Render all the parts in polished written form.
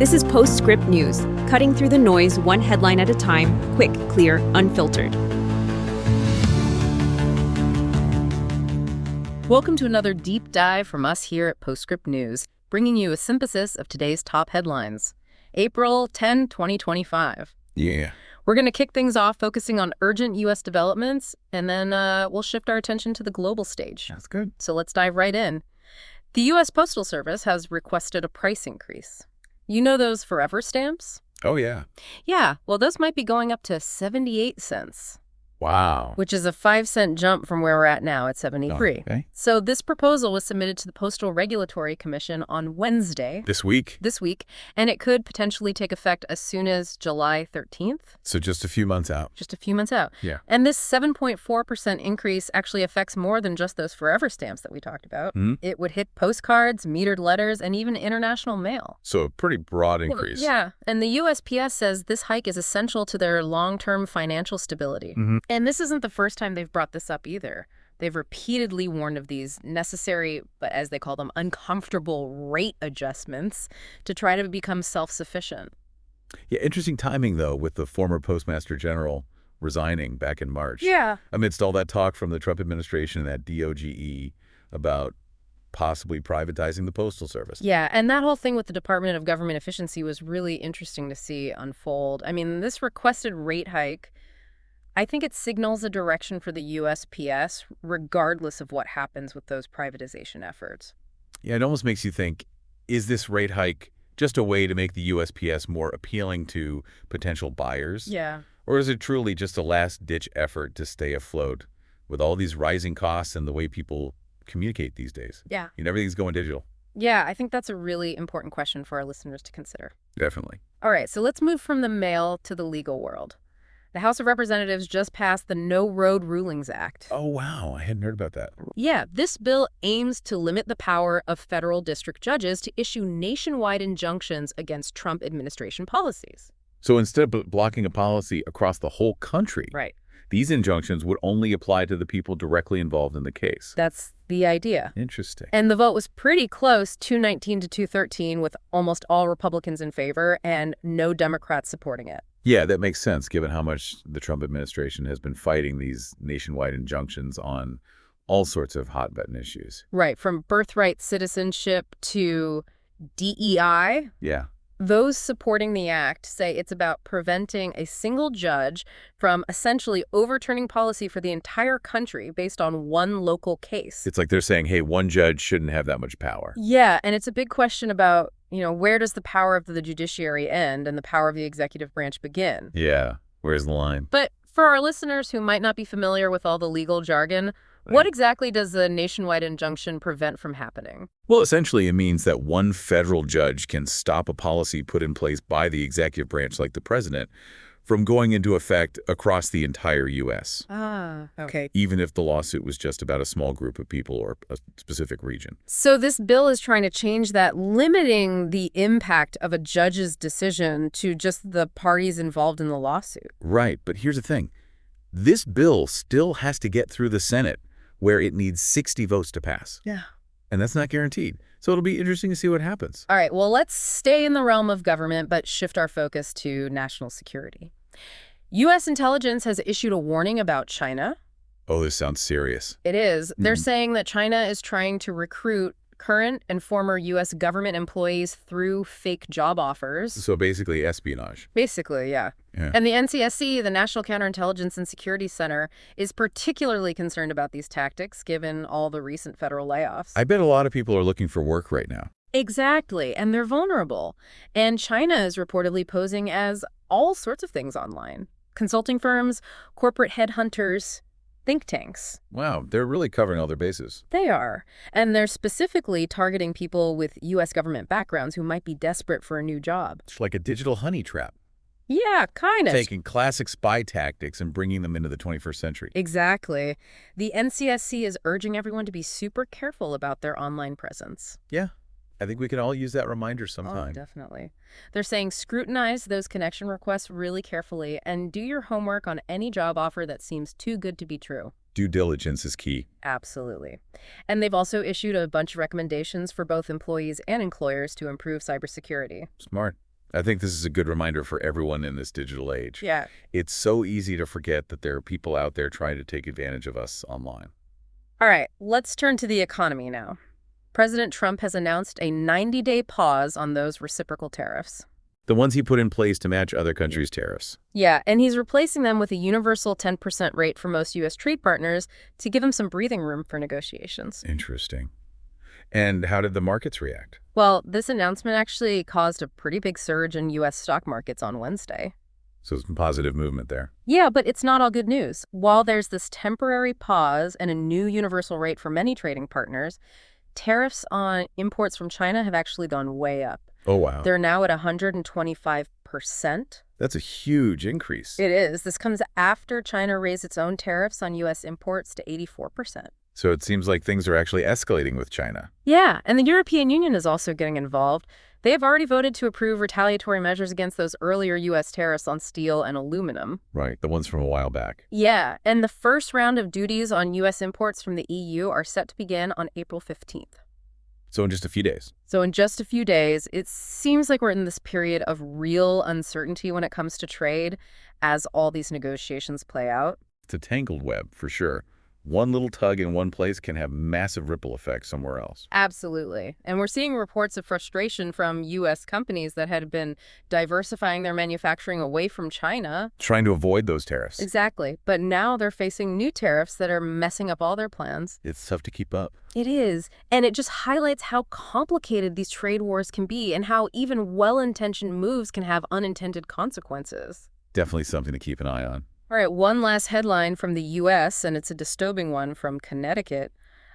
This is Postscript News, cutting through the noise one headline at a time, quick, clear, unfiltered. Welcome to another deep dive from us here at Postscript News, bringing you a synthesis of today's top headlines. April 10, 2025. Yeah. We're going to kick things off focusing on urgent U.S. developments, and then we'll shift our attention to the global stage. That's good. So let's dive right in. The U.S. Postal Service has requested a price increase. You know those forever stamps? Oh, yeah. Yeah, well, those might be going up to 78 cents. Wow. Which is a 5-cent jump from where we're at now at 73. Okay. So this proposal was submitted to the Postal Regulatory Commission on Wednesday. This week? This week, and it could potentially take effect as soon as July 13th. So just a few months out. Just a few months out. Yeah. And this 7.4% increase actually affects more than just those forever stamps that we talked about. Mm-hmm. It would hit postcards, metered letters, and even international mail. So a pretty broad increase. Yeah, and the USPS says this hike is essential to their long-term financial stability. Mm-hmm. And this isn't the first time they've brought this up either. They've repeatedly warned of these necessary, but as they call them, uncomfortable rate adjustments to try to become self-sufficient. Yeah, interesting timing, though, with the former Postmaster General resigning back in March. Yeah. Amidst all that talk from the Trump administration and that DOGE about possibly privatizing the Postal Service. Yeah, and that whole thing with the Department of Government Efficiency was really interesting to see unfold. I mean, this requested rate hike, I think it signals a direction for the USPS, regardless of what happens with those privatization efforts. Yeah, it almost makes you think, is this rate hike just a way to make the USPS more appealing to potential buyers? Yeah. Or is it truly just a last-ditch effort to stay afloat with all these rising costs and the way people communicate these days? Yeah. Everything's going digital. Yeah, I think that's a really important question for our listeners to consider. Definitely. All right, so let's move from the mail to the legal world. The House of Representatives just passed the No Road Rulings Act. Oh, wow. I hadn't heard about that. Yeah, this bill aims to limit the power of federal district judges to issue nationwide injunctions against Trump administration policies. So instead of blocking a policy across the whole country, Right. these injunctions would only apply to the people directly involved in the case. That's the idea. Interesting. And the vote was pretty close, 219 to 213, with almost all Republicans in favor and no Democrats supporting it. Yeah, that makes sense, given how much the Trump administration has been fighting these nationwide injunctions on all sorts of hot-button issues. Right, from birthright citizenship to DEI. Yeah. Those supporting the act say it's about preventing a single judge from essentially overturning policy for the entire country based on one local case. It's like they're saying, hey, one judge shouldn't have that much power. Yeah, and it's a big question about, where does the power of the judiciary end and the power of the executive branch begin? Yeah. Where's the line? But for our listeners who might not be familiar with all the legal jargon, what exactly does the nationwide injunction prevent from happening? Well, essentially, it means that one federal judge can stop a policy put in place by the executive branch, like the president, from going into effect across the entire U.S. Ah, okay. Even if the lawsuit was just about a small group of people or a specific region. So this bill is trying to change that, limiting the impact of a judge's decision to just the parties involved in the lawsuit. Right, but here's the thing. This bill still has to get through the Senate, where it needs 60 votes to pass. Yeah. And that's not guaranteed. So it'll be interesting to see what happens. All right, well, let's stay in the realm of government, but shift our focus to national security. U.S. intelligence has issued a warning about China. Oh, this sounds serious. It is. They're saying that China is trying to recruit current and former U.S. government employees through fake job offers. So basically espionage. Basically, yeah. And the NCSC, the National Counterintelligence and Security Center, is particularly concerned about these tactics, given all the recent federal layoffs. I bet a lot of people are looking for work right now. Exactly, and they're vulnerable. And China is reportedly posing as all sorts of things online. Consulting firms, corporate headhunters, think tanks. Wow, they're really covering all their bases. They are. And they're specifically targeting people with U.S. government backgrounds who might be desperate for a new job. It's like a digital honey trap. Yeah, kind of. Taking classic spy tactics and bringing them into the 21st century. Exactly. The NCSC is urging everyone to be super careful about their online presence. Yeah. I think we can all use that reminder sometime. Oh, definitely. They're saying scrutinize those connection requests really carefully and do your homework on any job offer that seems too good to be true. Due diligence is key. Absolutely. And they've also issued a bunch of recommendations for both employees and employers to improve cybersecurity. Smart. I think this is a good reminder for everyone in this digital age. Yeah. It's so easy to forget that there are people out there trying to take advantage of us online. All right, let's turn to the economy now. President Trump has announced a 90-day pause on those reciprocal tariffs. The ones he put in place to match other countries' tariffs. Yeah, and he's replacing them with a universal 10% rate for most U.S. trade partners to give them some breathing room for negotiations. Interesting. And how did the markets react? Well, this announcement actually caused a pretty big surge in U.S. stock markets on Wednesday. So some positive movement there. Yeah, but it's not all good news. While there's this temporary pause and a new universal rate for many trading partners, tariffs on imports from China have actually gone way up. Oh, wow. They're now at 125%. That's a huge increase. It is. This comes after China raised its own tariffs on U.S. imports to 84%. So it seems like things are actually escalating with China. Yeah, and the European Union is also getting involved. They have already voted to approve retaliatory measures against those earlier U.S. tariffs on steel and aluminum. Right, the ones from a while back. Yeah, and the first round of duties on U.S. imports from the EU are set to begin on April 15th. So in just a few days. So in just a few days, it seems like we're in this period of real uncertainty when it comes to trade as all these negotiations play out. It's a tangled web, for sure. One little tug in one place can have massive ripple effects somewhere else. Absolutely. And we're seeing reports of frustration from U.S. companies that had been diversifying their manufacturing away from China. Trying to avoid those tariffs. Exactly. But now they're facing new tariffs that are messing up all their plans. It's tough to keep up. It is. And it just highlights how complicated these trade wars can be and how even well-intentioned moves can have unintended consequences. Definitely something to keep an eye on. All right, one last headline from the U.S., and it's a disturbing one from Connecticut.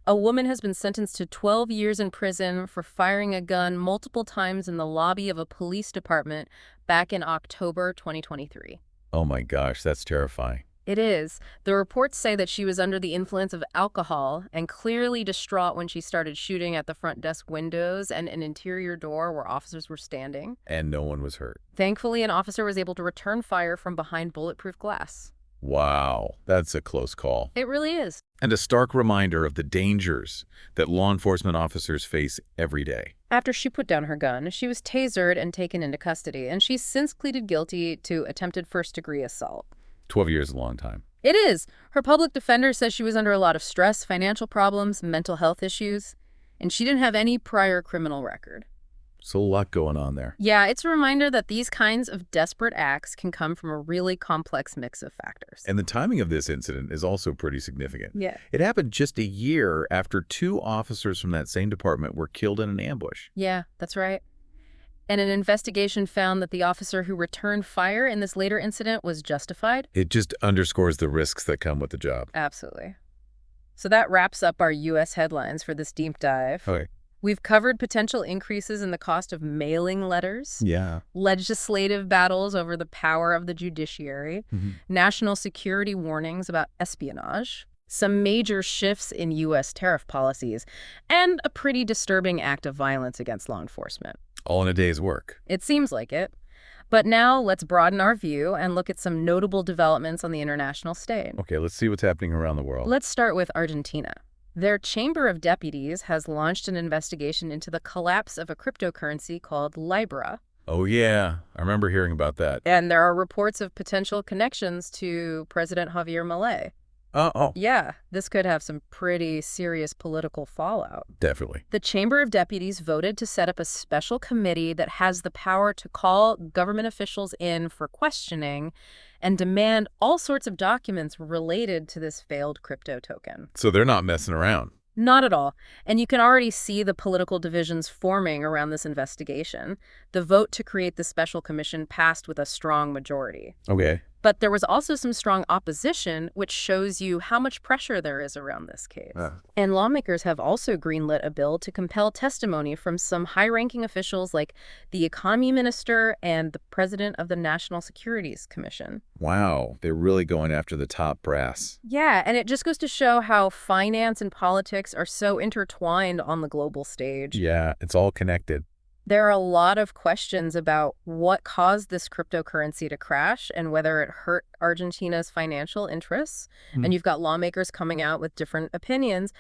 A woman has been sentenced to 12 years in prison for firing a gun multiple times in the lobby of a police department back in October 2023. Oh my gosh, that's terrifying. It is. The reports say that she was under the influence of alcohol and clearly distraught when she started shooting at the front desk windows and an interior door where officers were standing. And no one was hurt. Thankfully, an officer was able to return fire from behind bulletproof glass. Wow, that's a close call. It really is. And a stark reminder of the dangers that law enforcement officers face every day. After she put down her gun, she was tasered and taken into custody, and she's since pleaded guilty to attempted first-degree assault. 12 years is a long time. It is. Her public defender says she was under a lot of stress, financial problems, mental health issues, and she didn't have any prior criminal record. So a lot going on there. Yeah, it's a reminder that these kinds of desperate acts can come from a really complex mix of factors. And the timing of this incident is also pretty significant. Yeah. It happened just a year after 2 officers from that same department were killed in an ambush. Yeah, that's right. And an investigation found that the officer who returned fire in this later incident was justified. It just underscores the risks that come with the job. Absolutely. So that wraps up our U.S. headlines for this deep dive. Okay. We've covered potential increases in the cost of mailing letters, Yeah. legislative battles over the power of the judiciary, national security warnings about espionage, some major shifts in U.S. tariff policies, and a pretty disturbing act of violence against law enforcement. All in a day's work. It seems like it. But now let's broaden our view and look at some notable developments on the international stage. Okay, let's see what's happening around the world. Let's start with Argentina. Their Chamber of Deputies has launched an investigation into the collapse of a cryptocurrency called Libra. Oh, yeah. I remember hearing about that. And there are reports of potential connections to President Javier Milei. Oh. Yeah, this could have some pretty serious political fallout. Definitely. The Chamber of Deputies voted to set up a special committee that has the power to call government officials in for questioning and demand all sorts of documents related to this failed crypto token. So they're not messing around. Not at all. And you can already see the political divisions forming around this investigation. The vote to create the special commission passed with a strong majority. Okay. But there was also some strong opposition, which shows you how much pressure there is around this case. And lawmakers have also greenlit a bill to compel testimony from some high-ranking officials like the economy minister and the president of the National Securities Commission. Wow. They're really going after the top brass. Yeah, and it just goes to show how finance and politics are so intertwined on the global stage. Yeah, it's all connected. There are a lot of questions about what caused this cryptocurrency to crash and whether it hurt Argentina's financial interests. And you've got lawmakers coming out with different opinions.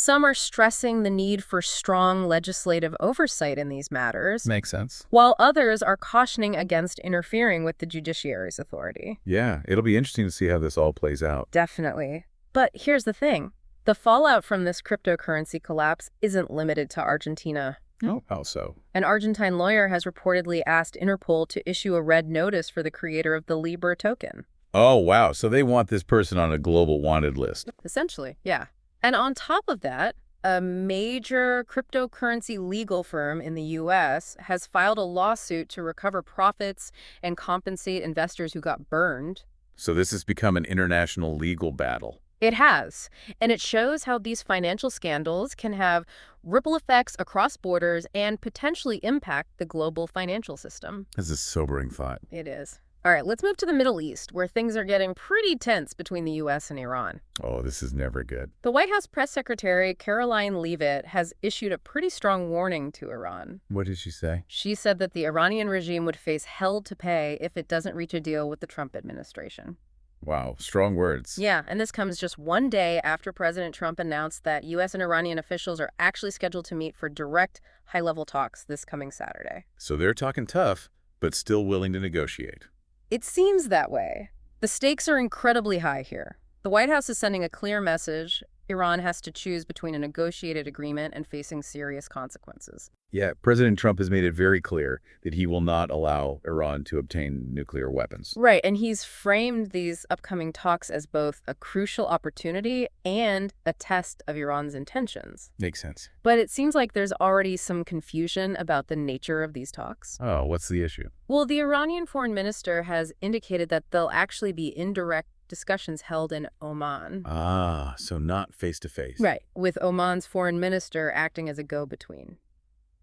Some are stressing the need for strong legislative oversight in these matters, Makes sense. while others are cautioning against interfering with the judiciary's authority. Yeah, it'll be interesting to see how this all plays out. Definitely. But here's the thing. The fallout from this cryptocurrency collapse isn't limited to Argentina. Oh, how so? An Argentine lawyer has reportedly asked Interpol to issue a red notice for the creator of the Libra token. Oh, wow. So they want this person on a global wanted list. Essentially, yeah. And on top of that, a major cryptocurrency legal firm in the U.S. has filed a lawsuit to recover profits and compensate investors who got burned. So this has become an international legal battle. It has, and it shows how these financial scandals can have ripple effects across borders and potentially impact the global financial system. This is a sobering thought. It is. All right, let's move to the Middle East, where things are getting pretty tense between the U.S. and Iran. Oh, this is never good. The White House press secretary, Caroline Leavitt, has issued a pretty strong warning to Iran. What did she say? She said that the Iranian regime would face hell to pay if it doesn't reach a deal with the Trump administration. Wow, strong words. Yeah, and this comes just one day after President Trump announced that U.S. and Iranian officials are actually scheduled to meet for direct, high-level talks this coming Saturday. So they're talking tough, but still willing to negotiate. It seems that way. The stakes are incredibly high here. The White House is sending a clear message. Iran has to choose between a negotiated agreement and facing serious consequences. Yeah, President Trump has made it very clear that he will not allow Iran to obtain nuclear weapons. Right, and he's framed these upcoming talks as both a crucial opportunity and a test of Iran's intentions. Makes sense. But it seems like there's already some confusion about the nature of these talks. Oh, what's the issue? Well, the Iranian foreign minister has indicated that there'll actually be indirect discussions held in Oman. Ah, so not face-to-face. Right, with Oman's foreign minister acting as a go-between.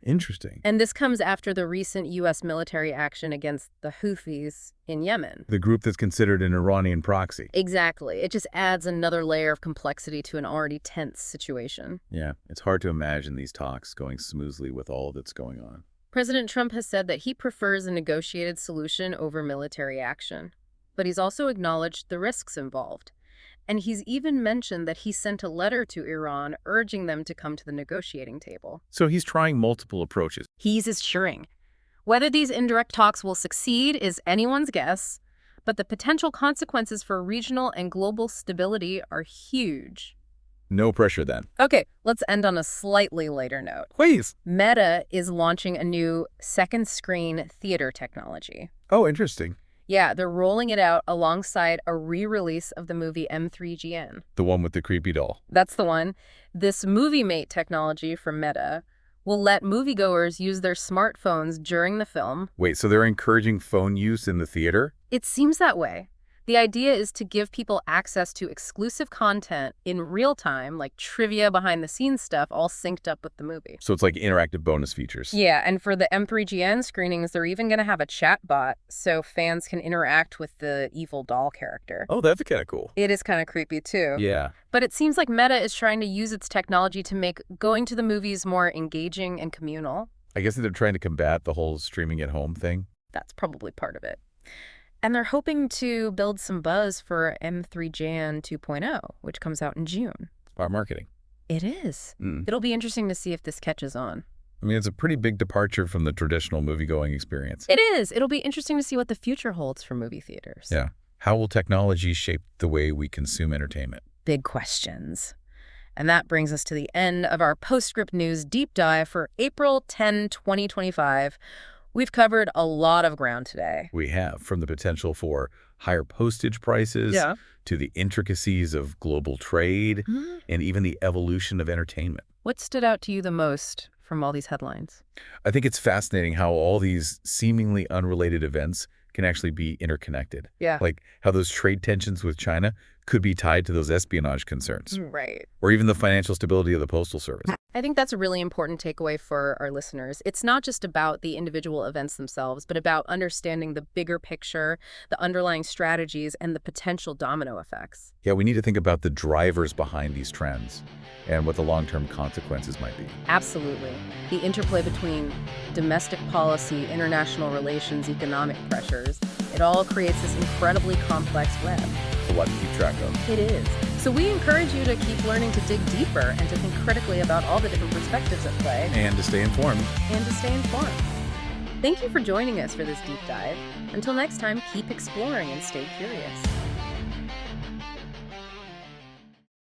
Interesting. And this comes after the recent U.S. military action against the Houthis in Yemen. The group that's considered an Iranian proxy. Exactly. It just adds another layer of complexity to an already tense situation. Yeah, it's hard to imagine these talks going smoothly with all that's going on. President Trump has said that he prefers a negotiated solution over military action. But he's also acknowledged the risks involved. And he's even mentioned that he sent a letter to Iran urging them to come to the negotiating table. So he's trying multiple approaches. He's assuring. Whether these indirect talks will succeed is anyone's guess, but the potential consequences for regional and global stability are huge. No pressure then. Okay, let's end on a slightly lighter note. Please. Meta is launching a new second-screen theater technology. Oh, interesting. Yeah, they're rolling it out alongside a re-release of the movie M3GN. The one with the creepy doll. That's the one. This Movie Mate technology from Meta will let moviegoers use their smartphones during the film. Wait, so they're encouraging phone use in the theater? It seems that way. The idea is to give people access to exclusive content in real time, like trivia, behind-the-scenes stuff, all synced up with the movie. So it's like interactive bonus features. Yeah, and for the M3GN screenings, they're even going to have a chat bot so fans can interact with the evil doll character. Oh, that's kind of cool. It is kind of creepy, too. Yeah. But it seems like Meta is trying to use its technology to make going to the movies more engaging and communal. I guess they're trying to combat the whole streaming at home thing. That's probably part of it. And they're hoping to build some buzz for M3GN 2.0, which comes out in June. Smart marketing. It is. It'll be interesting to see if this catches on. I mean, it's a pretty big departure from the traditional movie-going experience. It is. It'll be interesting to see what the future holds for movie theaters. Yeah. How will technology shape the way we consume entertainment? Big questions. And that brings us to the end of our Postscript News deep dive for April 10, 2025. We've covered a lot of ground today. We have, from the potential for higher postage prices to the intricacies of global trade and even the evolution of entertainment. What stood out to you the most from all these headlines? I think it's fascinating how all these seemingly unrelated events can actually be interconnected. Yeah. Like how those trade tensions with China could be tied to those espionage concerns. Right. Or even the financial stability of the Postal Service. I think that's a really important takeaway for our listeners. It's not just about the individual events themselves, but about understanding the bigger picture, the underlying strategies, and the potential domino effects. Yeah, we need to think about the drivers behind these trends and what the long-term consequences might be. Absolutely. The interplay between domestic policy, international relations, economic pressures, it all creates this incredibly complex web. A lot to keep track of. It is. So we encourage you to keep learning to dig deeper and to think critically about all the different perspectives at play. And to stay informed. Thank you for joining us for this deep dive. Until next time, keep exploring and stay curious.